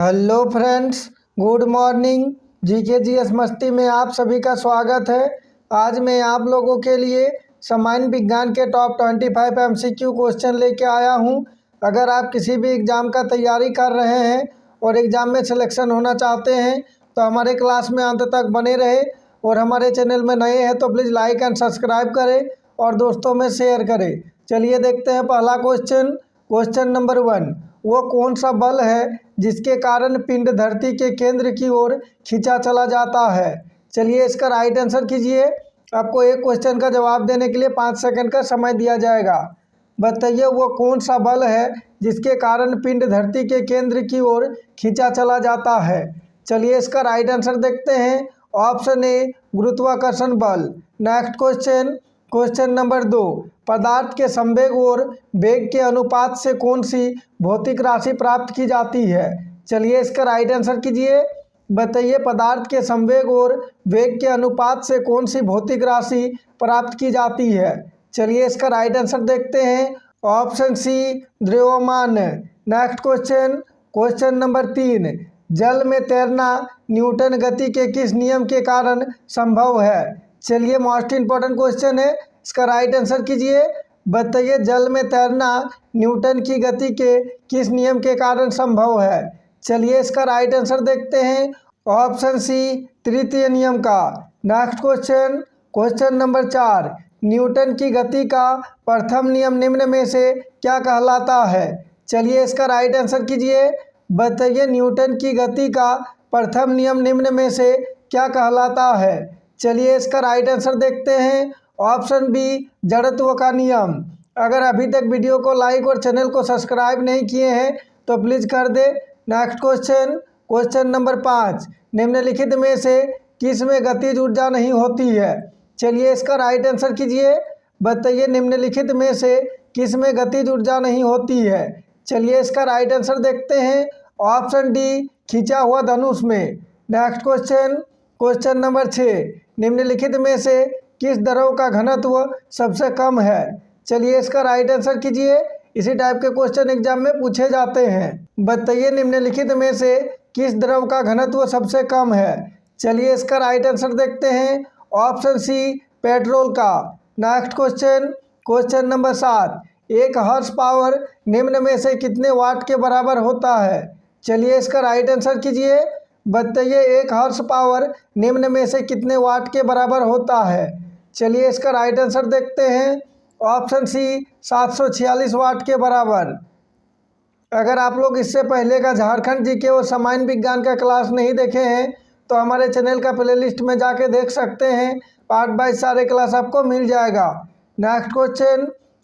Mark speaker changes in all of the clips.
Speaker 1: Hello friends, good morning. GK GS मस्ती में आप सभी का स्वागत है। आज मैं आप लोगों के लिए सामान्य विज्ञान के टॉप 25 एमसीक्यू क्वेश्चन लेके आया हूं। अगर आप किसी भी एग्ज़ाम का तैयारी कर रहे हैं और एग्ज़ाम में सिलेक्शन होना चाहते हैं तो हमारे क्लास में अंत तक बने रहे। और हमारे चैनल में नए हैं तो प्लीज़ लाइक एंड सब्सक्राइब करें और दोस्तों में शेयर करें। चलिए देखते हैं पहला क्वेश्चन नंबर 1। वो कौन सा बल है जिसके कारण पिंड धरती के केंद्र की ओर खींचा चला जाता है? चलिए इसका राइट आंसर कीजिए। आपको एक क्वेश्चन का जवाब देने के लिए 5 सेकंड का समय दिया जाएगा। बताइए वो कौन सा बल है जिसके कारण पिंड धरती के केंद्र की ओर खींचा चला जाता है? चलिए इसका राइट आंसर देखते हैं। ऑप्शन ए गुरुत्वाकर्षण बल। Next question number 2। पदार्थ के संवेग और वेग के अनुपात से कौन सी भौतिक राशि प्राप्त की जाती है? चलिए इसका राइट आंसर कीजिए। बताइए पदार्थ के संवेग और वेग के अनुपात से कौन सी भौतिक राशि प्राप्त की जाती है? चलिए इसका राइट आंसर देखते हैं। ऑप्शन सी द्रव्यमान। Next question number 3। जल में तैरना न्यूटन गति के किस नियम के कारण संभव है? चलिए मोस्ट इम्पोर्टेंट क्वेश्चन है, इसका राइट आंसर कीजिए। बताइए जल में तैरना न्यूटन की गति के किस नियम के कारण संभव है? चलिए इसका राइट आंसर देखते हैं। ऑप्शन सी तृतीय नियम का। Next question number 4। न्यूटन की गति का प्रथम नियम निम्न में से क्या कहलाता है? चलिए इसका राइट आंसर कीजिए। बताइए न्यूटन की गति का प्रथम नियम निम्न में से क्या कहलाता है? चलिए इसका राइट आंसर देखते हैं। ऑप्शन बी जड़त्व का नियम। अगर अभी तक वीडियो को लाइक और चैनल को सब्सक्राइब नहीं किए हैं तो प्लीज़ कर दे। Next question number 5। निम्नलिखित में से किस में गतिज ऊर्जा नहीं होती है? चलिए इसका राइट आंसर कीजिए। बताइए निम्नलिखित में से किस में गतिज ऊर्जा नहीं होती है? चलिए इसका राइट आंसर देखते हैं। ऑप्शन डी खींचा हुआ धनुष में। Next question number 6। निम्नलिखित में से किस द्रव का घनत्व सबसे कम है? चलिए इसका राइट आंसर कीजिए। इसी टाइप के क्वेश्चन एग्जाम में पूछे जाते हैं। बताइए निम्नलिखित में से किस द्रव का घनत्व सबसे कम है? चलिए इसका राइट आंसर देखते हैं। ऑप्शन सी पेट्रोल का। Next question number 7। एक हॉर्स पावर निम्न में से कितने वाट के बराबर होता है? चलिए इसका राइट आंसर कीजिए। बताइए एक हॉर्स पावर निम्न में से कितने वाट के बराबर होता है? चलिए इसका राइट आंसर देखते हैं। ऑप्शन सी 746 वाट के बराबर। अगर आप लोग इससे पहले का झारखंड जीके और सामान्य विज्ञान का क्लास नहीं देखे हैं तो हमारे चैनल का प्लेलिस्ट में जाके देख सकते हैं। पार्ट बाय सारे क्लास आपको मिल जाएगा। Next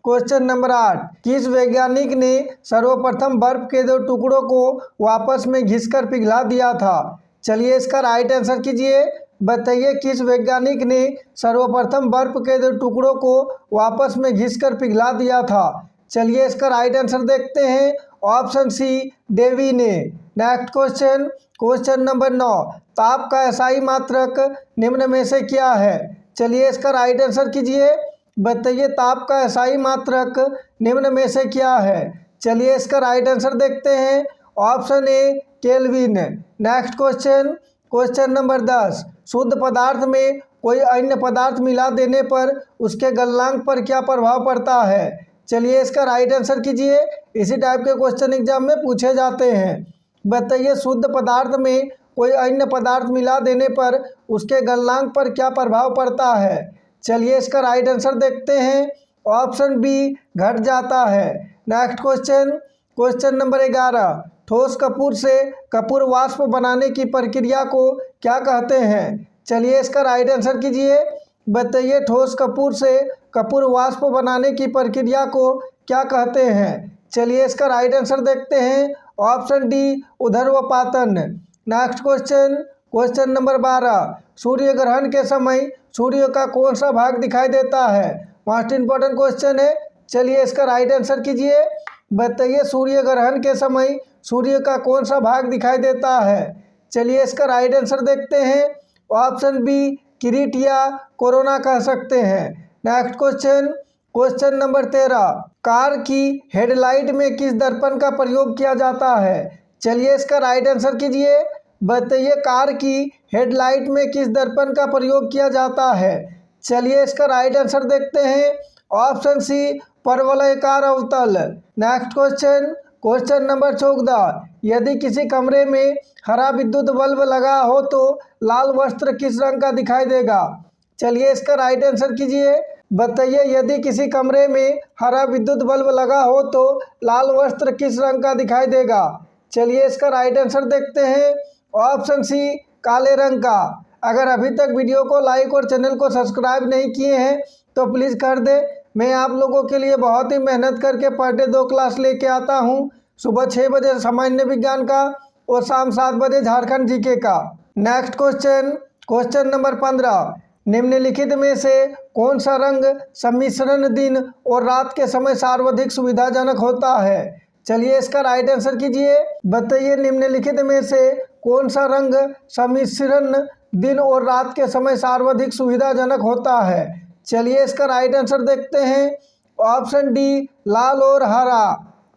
Speaker 1: question number 8। किस वैज्ञानिक ने सर्वप्रथम बर्फ के 2 टुकड़ों को वापस में घिसकर पिघला दिया था? चलिए इसका राइट आंसर कीजिए। बताइए किस वैज्ञानिक ने सर्वप्रथम बर्फ के 2 टुकड़ों को वापस में घिसकर पिघला दिया था? चलिए इसका राइट आंसर देखते हैं। ऑप्शन सी डेवी ने। Next question number 9। ताप का एसआई मात्रक निम्न में से क्या है? चलिए इसका राइट आंसर कीजिए। बताइए ताप का एसआई मात्रक निम्न में से क्या है? चलिए इसका राइट आंसर देखते हैं। Option A kelvin. Next question number 10। शुद्ध पदार्थ में कोई अन्य पदार्थ मिला देने पर उसके गलनांक पर क्या प्रभाव पड़ता है? चलिए इसका राइट आंसर कीजिए। इसी टाइप के क्वेश्चन एग्जाम में पूछे जाते हैं। बताइए शुद्ध पदार्थ में कोई अन्य पदार्थ मिला देने पर उसके गलनांक पर क्या प्रभाव पड़ता है? चलिए इसका राइट आंसर देखते हैं। ऑप्शन बी घट जाता है। Next question number 11। ठोस कपूर से कपूर वाष्प बनाने की प्रक्रिया को क्या कहते हैं? चलिए इसका राइट आंसर कीजिए। बताइए ठोस कपूर से कपूर वाष्प बनाने की प्रक्रिया को क्या कहते हैं? चलिए इसका राइट आंसर देखते हैं। ऑप्शन डी ऊर्ध्वपातन। Next question number 12। सूर्य ग्रहण के समय सूर्य का कौन सा भाग दिखाई देता है? मोस्ट इम्पोर्टेंट क्वेश्चन है। चलिए इसका राइट आंसर कीजिए। बताइए सूर्य ग्रहण के समय सूर्य का कौन सा भाग दिखाई देता है? चलिए इसका राइट आंसर देखते हैं। ऑप्शन बी किरीट या कोरोना कह सकते हैं। Next question number 13। कार की हेडलाइट में किस दर्पण का प्रयोग किया जाता है? चलिए इसका राइट आंसर कीजिए। बताइए कार की हेडलाइट में किस दर्पण का प्रयोग किया जाता है। चलिए इसका राइट आंसर देखते हैं। ऑप्शन सी परवलयाकार अवतल। Next question, question number 14। यदि किसी कमरे में हरा विद्युत बल्ब लगा हो तो लाल वस्त्र किस रंग का दिखाई देगा। चलिए इसका राइट आंसर कीजिए। बताइए यदि किसी कमरे में हरा विद्युत बल्ब लगा हो तो लाल वस्त्र किस रंग का दिखाई देगा। चलिए इसका राइट आंसर देखते हैं। ऑप्शन सी काले रंग का। अगर अभी तक वीडियो को लाइक और चैनल को सब्सक्राइब नहीं किए हैं तो प्लीज़ कर दें। मैं आप लोगों के लिए बहुत ही मेहनत करके पर डे 2 क्लास लेके आता हूं। सुबह 6 बजे सामान्य विज्ञान का और शाम 7 बजे झारखंड जीके का। Next question, question number 15। निम्नलिखित में से कौन सा रंग सम्मिश्रण दिन और रात के समय सर्वाधिक सुविधाजनक होता है। चलिए इसका राइट आंसर कीजिए। बताइए निम्नलिखित में से कौन सा रंग सम्मिश्रण दिन और रात के समय सर्वाधिक सुविधाजनक होता है। चलिए इसका राइट आंसर देखते हैं। ऑप्शन डी लाल और हरा।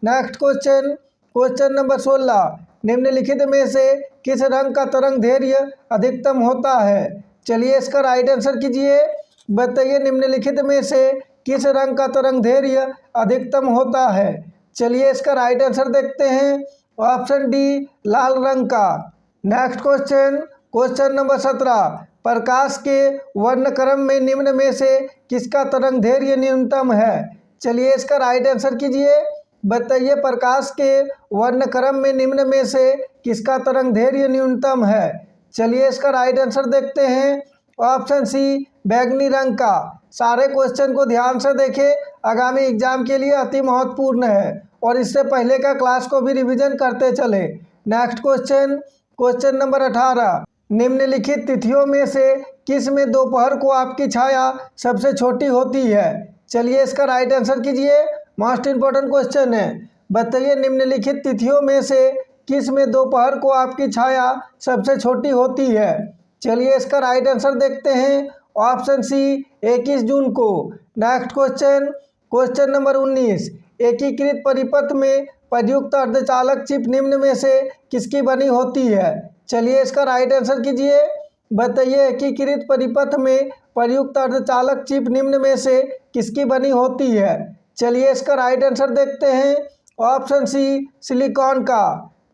Speaker 1: Next question, question number 16। निम्नलिखित में से किस रंग का तरंग दैर्घ्य अधिकतम होता है। चलिए इसका राइट आंसर कीजिए। बताइए निम्नलिखित में से किस रंग का तरंग दैर्घ्य अधिकतम होता है। चलिए इसका राइट आंसर देखते हैं। ऑप्शन डी लाल रंग का। Next question, question number 17। प्रकाश के वर्णक्रम में निम्न में से किसका तरंग दैर्घ्य न्यूनतम है। चलिए इसका राइट आंसर कीजिए। बताइए प्रकाश के वर्णक्रम में निम्न में से किसका तरंग दैर्घ्य न्यूनतम है। चलिए इसका राइट आंसर देखते हैं। ऑप्शन सी बैंगनी रंग का। सारे क्वेश्चन को ध्यान से देखें, आगामी एग्जाम के लिए अति महत्वपूर्ण है और इससे पहले का क्लास को भी रिवीजन करते चले। Next question, question number 18। निम्नलिखित तिथियों में से किस में दोपहर को आपकी छाया सबसे छोटी होती है। चलिए इसका राइट आंसर कीजिए। मोस्ट इंपॉर्टेंट क्वेश्चन है। बताइए निम्नलिखित तिथियों में से किस में दोपहर को आपकी छाया सबसे छोटी होती है। चलिए इसका राइट आंसर देखते हैं। ऑप्शन सी 21 जून को। Next question, question number 19। एकीकृत परिपथ में प्रयुक्त अर्धचालक चिप निम्न में से किसकी बनी होती है। चलिए इसका राइट आंसर कीजिए। बताइए एकीकृत परिपथ में प्रयुक्त अर्धचालक चिप निम्न में से किसकी बनी होती है। चलिए इसका राइट आंसर देखते हैं। ऑप्शन सी सिलिकॉन का।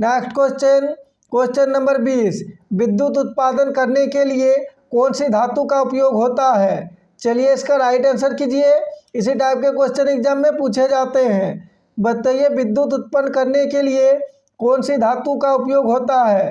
Speaker 1: Next question, question number 20। विद्युत उत्पादन करने के लिए कौन सी धातु का उपयोग होता है। चलिए इसका राइट आंसर कीजिए। इसी टाइप के क्वेश्चन एग्जाम में पूछे जाते हैं। बताइए विद्युत उत्पन्न करने के लिए कौन सी धातु का उपयोग होता है।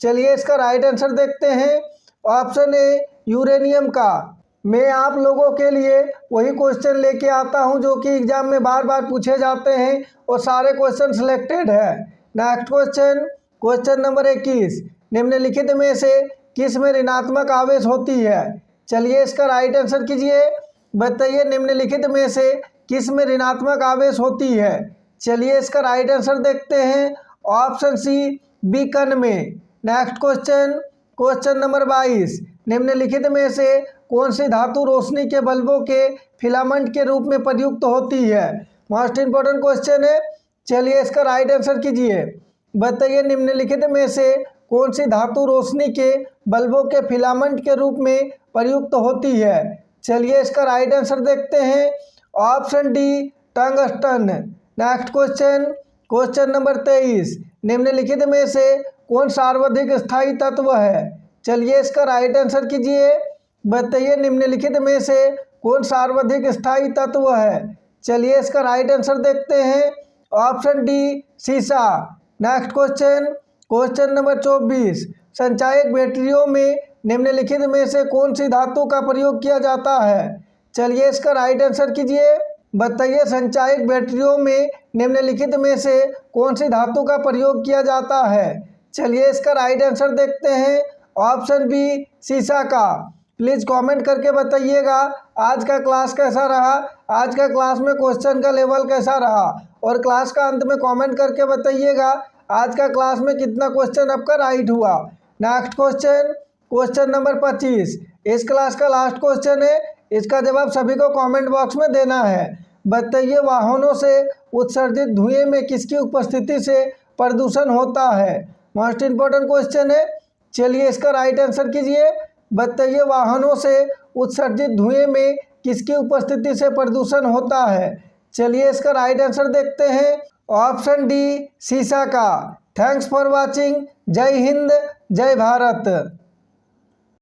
Speaker 1: चलिए इसका राइट आंसर देखते हैं। ऑप्शन ए यूरेनियम का। मैं आप लोगों के लिए वही क्वेश्चन लेके आता हूं जो कि एग्जाम में बार बार पूछे जाते हैं और सारे क्वेश्चन सिलेक्टेड है। Next question, question number 21। निम्नलिखित में से किस में ऋणात्मक आवेश होती है। चलिए इसका राइट आंसर कीजिए। बताइए निम्नलिखित में से किस में ऋणात्मक आवेश होती है। चलिए इसका राइट आंसर देखते हैं। ऑप्शन सी बीकन में। Next question, question number 22। निम्नलिखित में से कौन सी धातु रोशनी के बल्बों के फिलामेंट के रूप में प्रयुक्त होती है। मोस्ट इंपॉर्टेंट क्वेश्चन है। चलिए इसका राइट आंसर कीजिए। बताइए निम्नलिखित में से कौन सी धातु रोशनी के बल्बों के फिलामेंट के रूप में प्रयुक्त होती है। चलिए इसका राइट आंसर देखते हैं। Option D tungsten. Next question, question number 23। निम्नलिखित में से कौन सर्वाधिक स्थायी तत्व है। चलिए इसका राइट आंसर कीजिए। बताइए निम्नलिखित में से कौन सर्वाधिक स्थायी तत्व है। चलिए इसका राइट आंसर देखते हैं। ऑप्शन डी सीसा। Next question, question number 24। संचायक बैटरियों में निम्नलिखित में से कौन सी धातु का प्रयोग किया जाता है। चलिए इसका राइट आंसर कीजिए। बताइए संचायक बैटरियों में निम्नलिखित में से कौन सी धातु का प्रयोग किया जाता है। चलिए इसका राइट आंसर देखते हैं। ऑप्शन बी सीसा का। प्लीज़ कमेंट करके बताइएगा आज का क्लास कैसा रहा, आज का क्लास में क्वेश्चन का लेवल कैसा रहा और क्लास का अंत में कमेंट करके बताइएगा आज का क्लास में कितना क्वेश्चन आपका राइट हुआ। Next question, question number 25। इस क्लास का लास्ट क्वेश्चन है। इसका जवाब सभी को कमेंट बॉक्स में देना है। बताइए वाहनों से उत्सर्जित धुएं में किसकी उपस्थिति से प्रदूषण होता है? मोस्ट इंपॉर्टेंट क्वेश्चन है। चलिए इसका राइट आंसर कीजिए। बताइए वाहनों से उत्सर्जित धुएं में किसकी उपस्थिति से प्रदूषण होता है? चलिए इसका राइट आंसर देखते हैं। ऑप्शन डी शीशा का। Thanks for watching. जय हिंद, जय भारत।